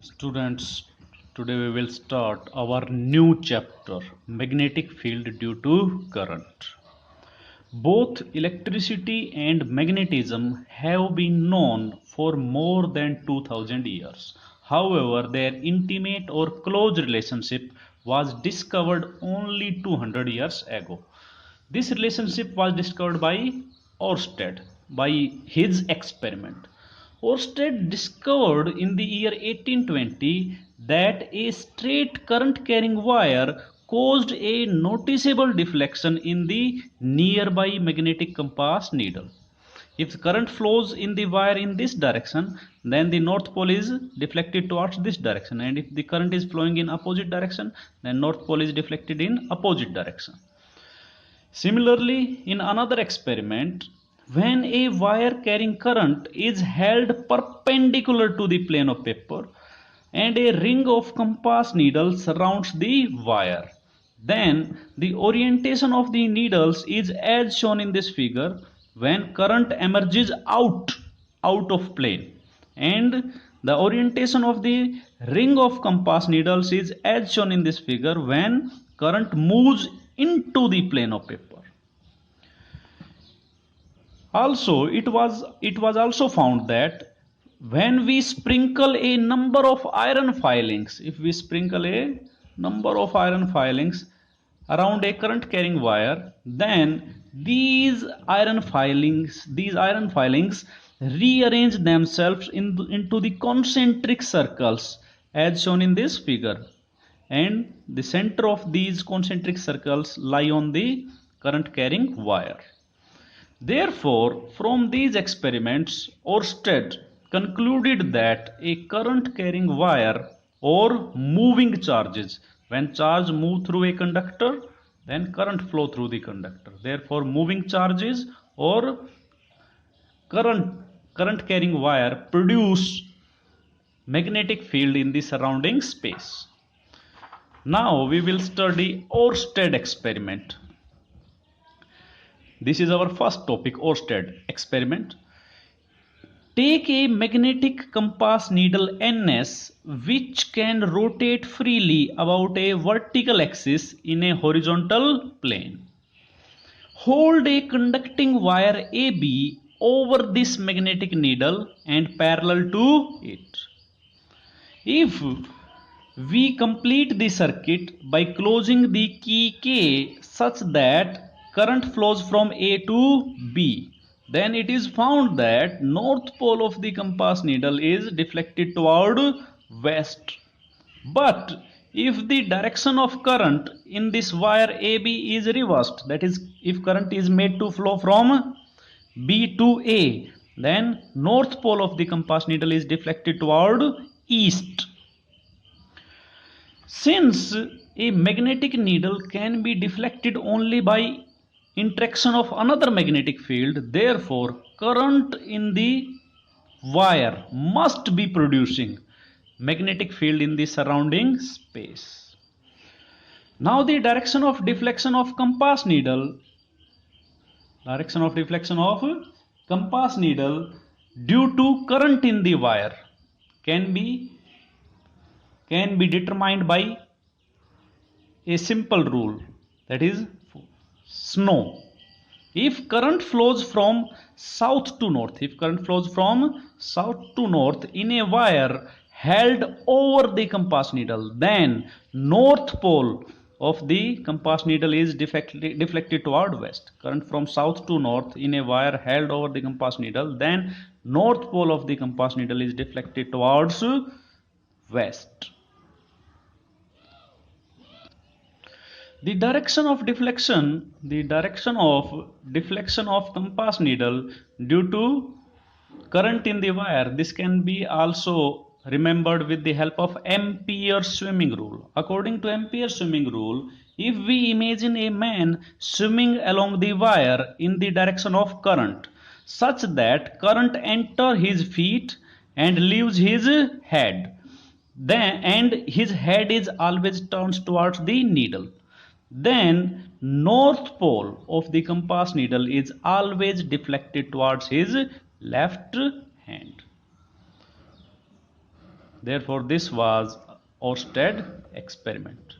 Students, today we will start our new chapter, magnetic field due to current. Both electricity and magnetism have been known for more than 2000 years. However, their intimate or close relationship was discovered only 200 years ago. This relationship was discovered by Ørsted by his experiment. Ørsted discovered in the year 1820 that a straight current carrying wire caused a noticeable deflection in the nearby magnetic compass needle. If current flows in the wire in this direction, then the north pole is deflected towards this direction, and if the current is flowing in opposite direction, then north pole is deflected in opposite direction. Similarly, in another experiment, when a wire carrying current is held perpendicular to the plane of paper and a ring of compass needle surrounds the wire, then the orientation of the needles is as shown in this figure when current emerges out of plane, and the orientation of the ring of compass needles is as shown in this figure when current moves into the plane of paper. Also, it was also found that when we sprinkle a number of iron filings, if we sprinkle a number of iron filings around a current carrying wire, then these iron filings rearrange themselves into the concentric circles as shown in this figure, and the center of these concentric circles lie on the current carrying wire. Therefore, from these experiments, Ørsted concluded that a current carrying wire or moving charges, when charge move through a conductor, then current flow through the conductor. Therefore, moving charges or current carrying wire produce magnetic field in the surrounding space. Now we will study Ørsted experiment. This is our first topic, Ørsted experiment. Take a magnetic compass needle NS which can rotate freely about a vertical axis in a horizontal plane. Hold a conducting wire AB over this magnetic needle and parallel to it. If we complete the circuit by closing the key K such that current flows from A to B, then it is found that north pole of the compass needle is deflected toward west. But if the direction of current in this wire AB is reversed, that is, if current is made to flow from B to A, then north pole of the compass needle is deflected toward east. Since a magnetic needle can be deflected only by interaction of another magnetic field, therefore current in the wire must be producing magnetic field in the surrounding space. Now the direction of deflection of compass needle due to current in the wire can be determined by a simple rule, that is snow. If current flows from south to north in a wire held over the compass needle, then north pole of the compass needle is deflected toward west. Current from south to north in a wire held over the compass needle, then north pole of the compass needle is deflected towards west. The direction of deflection of compass needle due to current in the wire, this can be also remembered with the help of Ampere's swimming rule. According to Ampere's swimming rule, if we imagine a man swimming along the wire in the direction of current, such that current enter his feet and leaves his head, and his head is always turned towards the needle, then north pole of the compass needle is always deflected towards his left hand. Therefore, this was Oersted experiment.